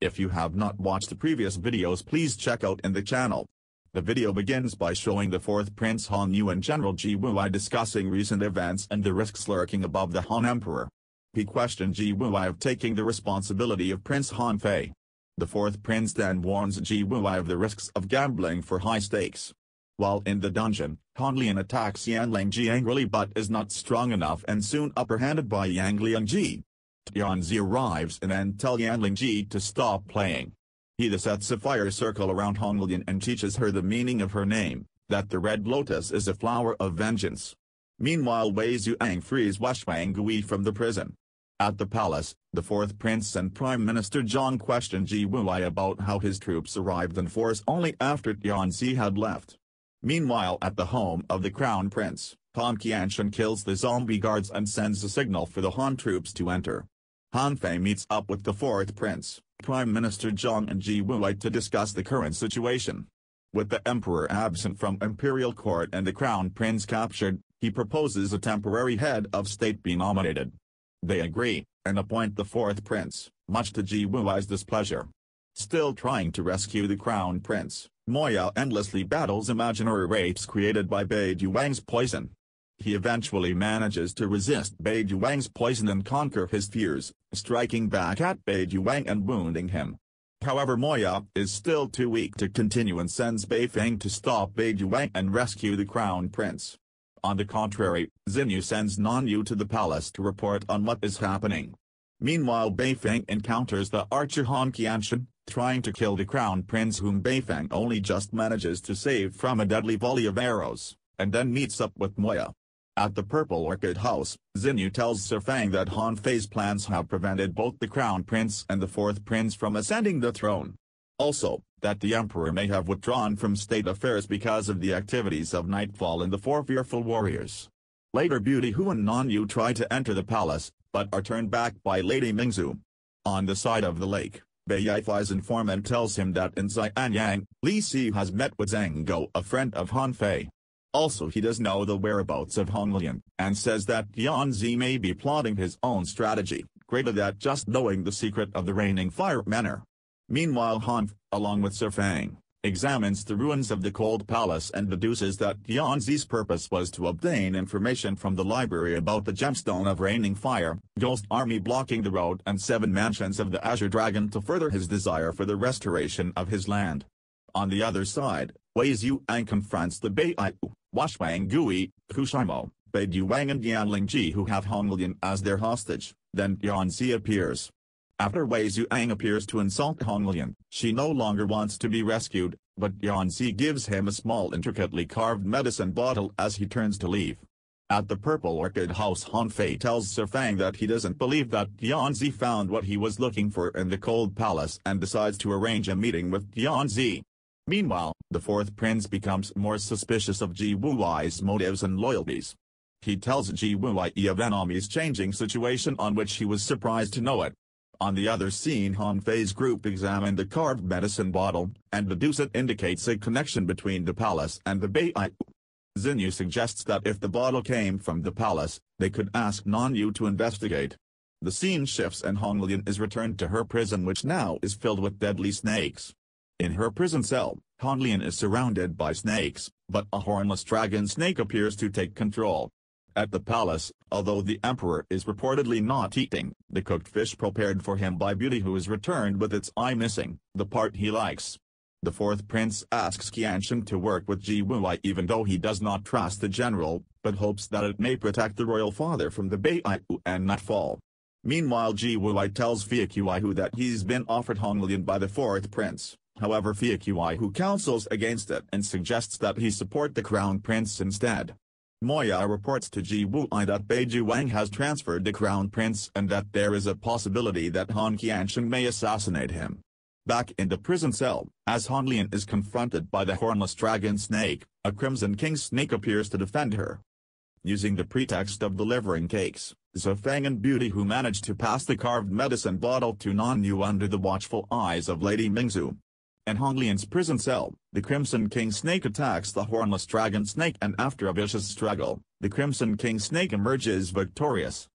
If you have not watched the previous videos, please check out in the channel. The video begins by showing the fourth Prince Han Yu and General Ji Wuai discussing recent events and the risks lurking above the Han Emperor. He questioned Ji Wuai of taking the responsibility of Prince Han Fei. The fourth prince then warns Ji Wuai of the risks of gambling for high stakes. While in the dungeon, Han Lian attacks Yang Lingji angrily but is not strong enough and soon upperhanded by Yang Lingji. Tianzi arrives and tells Yang Lingji to stop playing. He then sets a fire circle around Han Lian and teaches her the meaning of her name, that the red lotus is a flower of vengeance. Meanwhile, Wei Zhuang frees Wang Gui from the prison. At the palace, the fourth prince and Prime Minister Zhang questioned Ji Wuai about how his troops arrived in force only after Tianzi had left. Meanwhile, at the home of the crown prince, Han Qianshan kills the zombie guards and sends a signal for the Han troops to enter. Han Fei meets up with the fourth prince, Prime Minister Zhang and Ji Wuai to discuss the current situation. With the emperor absent from imperial court and the crown prince captured, he proposes a temporary head of state be nominated. They agree, and appoint the fourth prince, much to Ji Wuai's displeasure. Still trying to rescue the crown prince, Moya endlessly battles imaginary rapes created by Bai Juwang's poison. He eventually manages to resist Bai Juwang's poison and conquer his fears, striking back at Bai Juwang and wounding him. However, Moya is still too weak to continue and sends Bai Feng to stop Bai Juwang and rescue the crown prince. On the contrary, Xinyu sends Nanyu to the palace to report on what is happening. Meanwhile, Bai Feng encounters the archer Han Qianshan, trying to kill the crown prince whom Bai Feng only just manages to save from a deadly volley of arrows, and then meets up with Moya. At the Purple Orchid House, Xinyu tells Sir Fang that Han Fei's plans have prevented both the crown prince and the fourth prince from ascending the throne. Also, that the emperor may have withdrawn from state affairs because of the activities of Nightfall and the four fearful warriors. Later, Beauty Hu and Nanyu try to enter the palace, but are turned back by Lady Mingzhu. On the side of the lake, Bai Yifei's informant tells him that in Xianyang, Li Si has met with Zhang Go, a friend of Han Fei. Also, he does know the whereabouts of Han Lian, and says that Tianzi may be plotting his own strategy, greater than just knowing the secret of the reigning fire manor. Meanwhile, Han, along with Sir Fang, examines the ruins of the Cold Palace and deduces that Tianzi's purpose was to obtain information from the library about the gemstone of reigning fire, Ghost Army blocking the road and 7 mansions of the Azure Dragon to further his desire for the restoration of his land. On the other side, Wei Zhuang confronts the Bai'u, Wang Gui, Kushimo, Bai Juwang and Yang Lingji who have Han Lian as their hostage. Then Tianzi appears. After Wei Zhuang appears to insult Han Lian, she no longer wants to be rescued, but Tianzi gives him a small intricately carved medicine bottle as he turns to leave. At the Purple Orchid House, Han Fei tells Sir Fang that he doesn't believe that Tianzi found what he was looking for in the Cold Palace and decides to arrange a meeting with Tianzi. Meanwhile, the fourth prince becomes more suspicious of Ji Wuai's motives and loyalties. He tells Ji Wuai of Enami's changing situation, on which he was surprised to know it. On the other scene, Han Fei's group examine the carved medicine bottle, and deduce it indicates a connection between the palace and the Bai'u. Xinyu suggests that if the bottle came from the palace, they could ask Nanyu to investigate. The scene shifts and Han Lian is returned to her prison, which now is filled with deadly snakes. In her prison cell, Han Lian is surrounded by snakes, but a hornless dragon snake appears to take control. At the palace, although the emperor is reportedly not eating the cooked fish prepared for him by Beauty Hu is returned with its eye missing, the part he likes. The fourth prince asks Qianshan to work with Ji Wuai even though he does not trust the general, but hopes that it may protect the royal father from the Bai'u and Nightfall. Meanwhile, Ji Wuai tells Hu that he's been offered Han Lian by the fourth prince. However, Hu counsels against it and suggests that he support the crown prince instead. Moya reports to Ji Wuai that Bai Juwang has transferred the crown prince and that there is a possibility that Han Qianshan may assassinate him. Back in the prison cell, as Han Lian is confronted by the hornless dragon snake, a Crimson King snake appears to defend her. Using the pretext of delivering cakes, Sir Fang and Beauty Hu manage to pass the carved medicine bottle to Nanyu under the watchful eyes of Lady Mingzhu. In Han Lian's prison cell, the Crimson King snake attacks the hornless dragon snake, and after a vicious struggle, the Crimson King snake emerges victorious.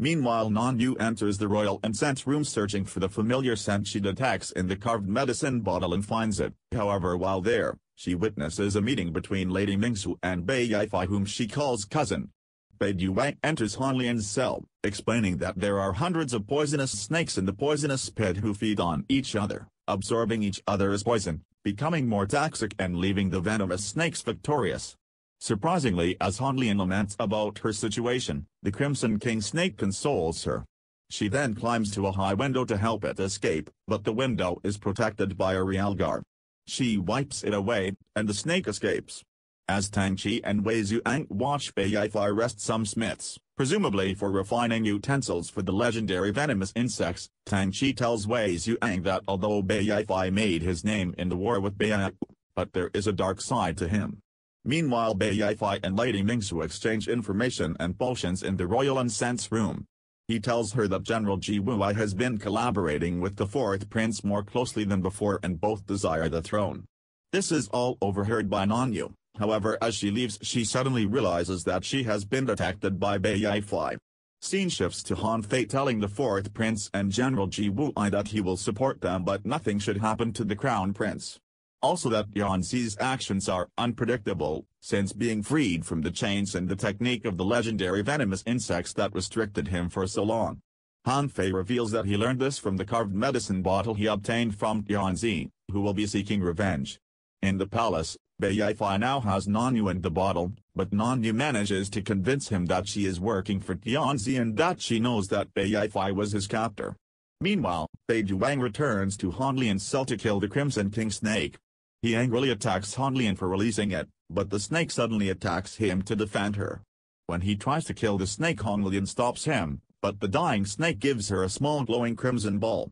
Meanwhile, Non-Yu enters the royal incense room searching for the familiar scent she detects in the carved medicine bottle and finds it. However, while there, she witnesses a meeting between Lady Mingsu and Bai Yifei, whom she calls cousin. Bai Yuang enters Han Lian's cell, explaining that there are hundreds of poisonous snakes in the poisonous pit who feed on each other, absorbing each other's poison, becoming more toxic and leaving the venomous snakes victorious. Surprisingly, as Han Lian laments about her situation, the Crimson King snake consoles her. She then climbs to a high window to help it escape, but the window is protected by a realgar. She wipes it away, and the snake escapes. As Tang Qi and Wei Zhuang watch Bai Yifei arrest some smiths, presumably for refining utensils for the legendary venomous insects, Tang Qi tells Wei Zhuang that although Bai Yifei made his name in the war with Bai, but there is a dark side to him. Meanwhile, Bai Yifei and Lady Mingsu exchange information and potions in the royal incense room. He tells her that General Ji Wuai has been collaborating with the fourth prince more closely than before and both desire the throne. This is all overheard by Non-Yu. However, as she leaves, she suddenly realizes that she has been detected by Bai Yifei. Scene shifts to Han Fei telling the fourth prince and General Ji Wuai that he will support them but nothing should happen to the crown prince. Also that Yanzi's actions are unpredictable, since being freed from the chains and the technique of the legendary venomous insects that restricted him for so long. Han Fei reveals that he learned this from the carved medicine bottle he obtained from Yanzi, who will be seeking revenge. In the palace, Bai Yifei now has Non-Yu and the bottle, but Non-Yu manages to convince him that she is working for Tianzi and that she knows that Bai Yifei was his captor. Meanwhile, Bai Yuang returns to Han Lian's cell to kill the Crimson King snake. He angrily attacks Han Lian for releasing it, but the snake suddenly attacks him to defend her. When he tries to kill the snake, Han Lian stops him, but the dying snake gives her a small glowing crimson ball.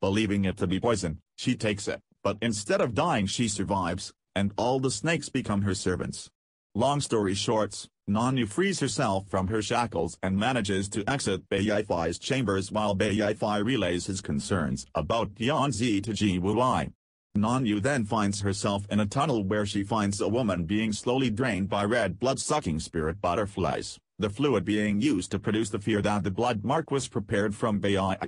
Believing it to be poison, she takes it, but instead of dying she survives, and all the snakes become her servants. Long story short, Non-Yu frees herself from her shackles and manages to exit Bai Yifei's chambers while Bai Yifei relays his concerns about Yanzi to Ji Wuai. Non-Yu then finds herself in a tunnel where she finds a woman being slowly drained by red blood-sucking spirit butterflies, the fluid being used to produce the fear that the blood mark was prepared from Bai.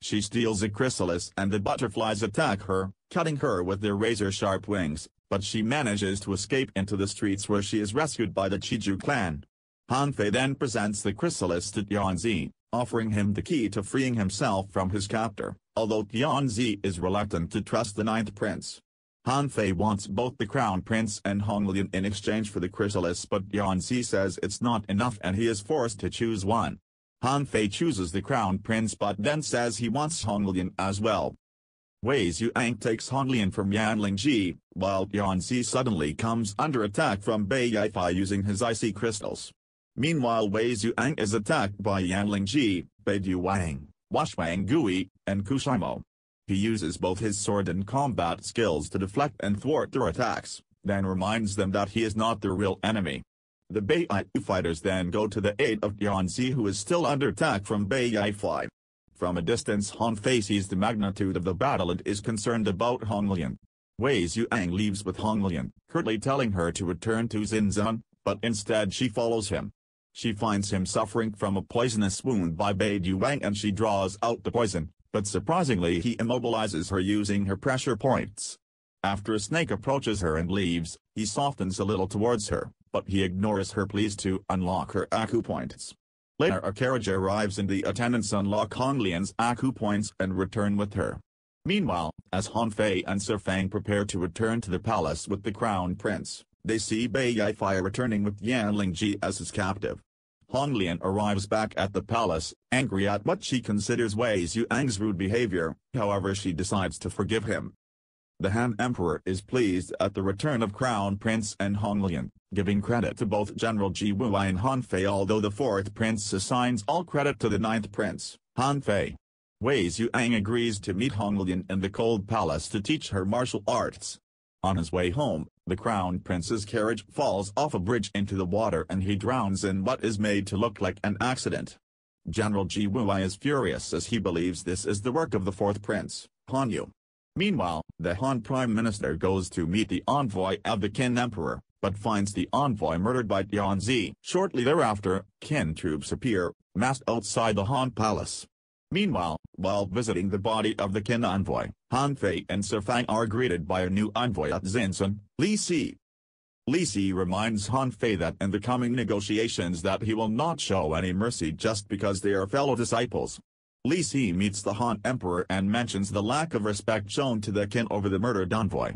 She steals a chrysalis and the butterflies attack her, cutting her with their razor-sharp wings, but she manages to escape into the streets where she is rescued by the Chiju clan. Han Fei then presents the chrysalis to Yanzi, offering him the key to freeing himself from his captor, although Yanzi is reluctant to trust the ninth prince. Han Fei wants both the crown prince and Han Lian in exchange for the chrysalis, but Yanzi says it's not enough and he is forced to choose one. Han Fei chooses the crown prince but then says he wants Han Lian as well. Wei Zhuang takes Han Lian from Yanling Ji, while Yanzi suddenly comes under attack from Bai Yifei using his icy crystals. Meanwhile, Wei Zhuang is attacked by Yanling Ji, Bai Yuang, Washwang Gui, and Kushimo. He uses both his sword and combat skills to deflect and thwart their attacks, then reminds them that he is not their real enemy. The Bai fighters then go to the aid of Yanzi, who is still under attack from Bai Yifei. From a distance, Han Fei sees the magnitude of the battle and is concerned about Han Lian. Wei Zhuang leaves with Han Lian, curtly telling her to return to Xinzan, but instead she follows him. She finds him suffering from a poisonous wound by Bai Yuang and she draws out the poison, but surprisingly he immobilizes her using her pressure points. After a snake approaches her and leaves, he softens a little towards her, but he ignores her pleas to unlock her acupoints. Later a carriage arrives and the attendants unlock Han Lian's acupoints and return with her. Meanwhile, as Han Fei and Sir Fang prepare to return to the palace with the crown prince, they see Bai Yifei returning with Yanling Ji as his captive. Han Lian arrives back at the palace, angry at what she considers Wei Zhuang's rude behavior, however she decides to forgive him. The Han Emperor is pleased at the return of Crown Prince and Han Lian, giving credit to both General Ji Wuai and Han Fei, although the fourth prince assigns all credit to the ninth prince, Han Fei. Wei Zhuang agrees to meet Han Lian in the cold palace to teach her martial arts. On his way home, the crown prince's carriage falls off a bridge into the water and he drowns in what is made to look like an accident. General Ji Wuai is furious as he believes this is the work of the fourth prince, Han Yu. Meanwhile, the Han Prime Minister goes to meet the envoy of the Qin Emperor, but finds the envoy murdered by Tianzi. Shortly thereafter, Qin troops appear, massed outside the Han Palace. Meanwhile, while visiting the body of the Qin envoy, Han Fei and Su Fang are greeted by a new envoy at Xinsun, Li Si. Li Si reminds Han Fei that in the coming negotiations that he will not show any mercy just because they are fellow disciples. Li Si meets the Han Emperor and mentions the lack of respect shown to the Qin over the murdered envoy.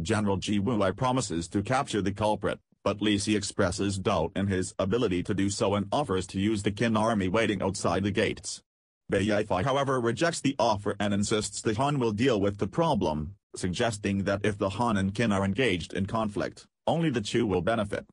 General Ji Wuai promises to capture the culprit, but Li Si expresses doubt in his ability to do so and offers to use the Qin army waiting outside the gates. Bai Yifei however rejects the offer and insists the Han will deal with the problem, suggesting that if the Han and Qin are engaged in conflict, only the Chu will benefit.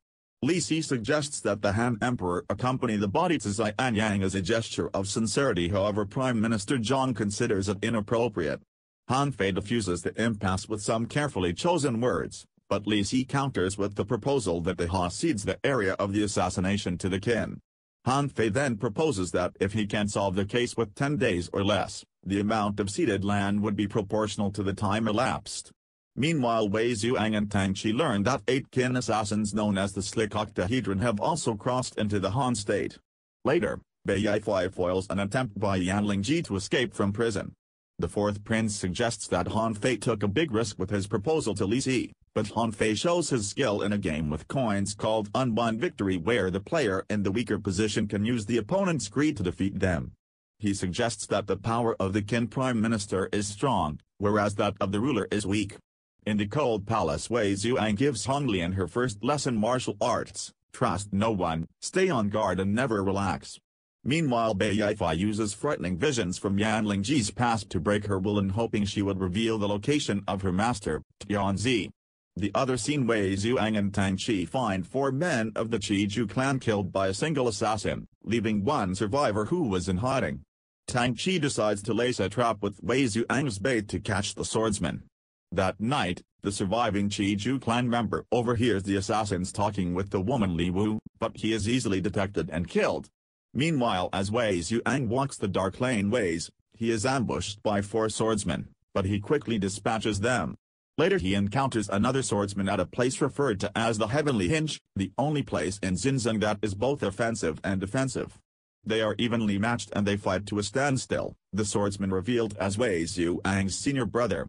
Li Si suggests that the Han Emperor accompany the body to Xianyang as a gesture of sincerity, however Prime Minister Zhang considers it inappropriate. Han Fei diffuses the impasse with some carefully chosen words, but Li Si counters with the proposal that the Han cedes the area of the assassination to the Qin. Han Fei then proposes that if he can solve the case with 10 days or less, the amount of ceded land would be proportional to the time elapsed. Meanwhile, Wei Zhuang and Tang Qi learn that 8 Qin assassins known as the Slick Octahedron have also crossed into the Han state. Later, Bai Yifei foils an attempt by Yan Lingji to escape from prison. The fourth prince suggests that Han Fei took a big risk with his proposal to Li Si, but Han Fei shows his skill in a game with coins called Unbind Victory where the player in the weaker position can use the opponent's greed to defeat them. He suggests that the power of the Qin Prime Minister is strong, whereas that of the ruler is weak. In the Cold Palace, Wei Zhuang gives Hong Lian her first lesson martial arts: trust no one, stay on guard and never relax. Meanwhile, Bai Yifei uses frightening visions from Yan Lingji's past to break her will in hoping she would reveal the location of her master, Tianzi. The other scene, Wei Zhuang and Tang Qi find 4 men of the Qiju clan killed by a single assassin, leaving one survivor who was in hiding. Tang Qi decides to lace a trap with Wei Zhuang's bait to catch the swordsman. That night, the surviving Qiju clan member overhears the assassins talking with the woman Li Wu, but he is easily detected and killed. Meanwhile, as Wei Zhuang walks the dark lane ways, he is ambushed by 4 swordsmen, but he quickly dispatches them. Later he encounters another swordsman at a place referred to as the Heavenly Hinge, the only place in Xinzheng that is both offensive and defensive. They are evenly matched and they fight to a standstill, the swordsman revealed as Wei Zhuang's senior brother,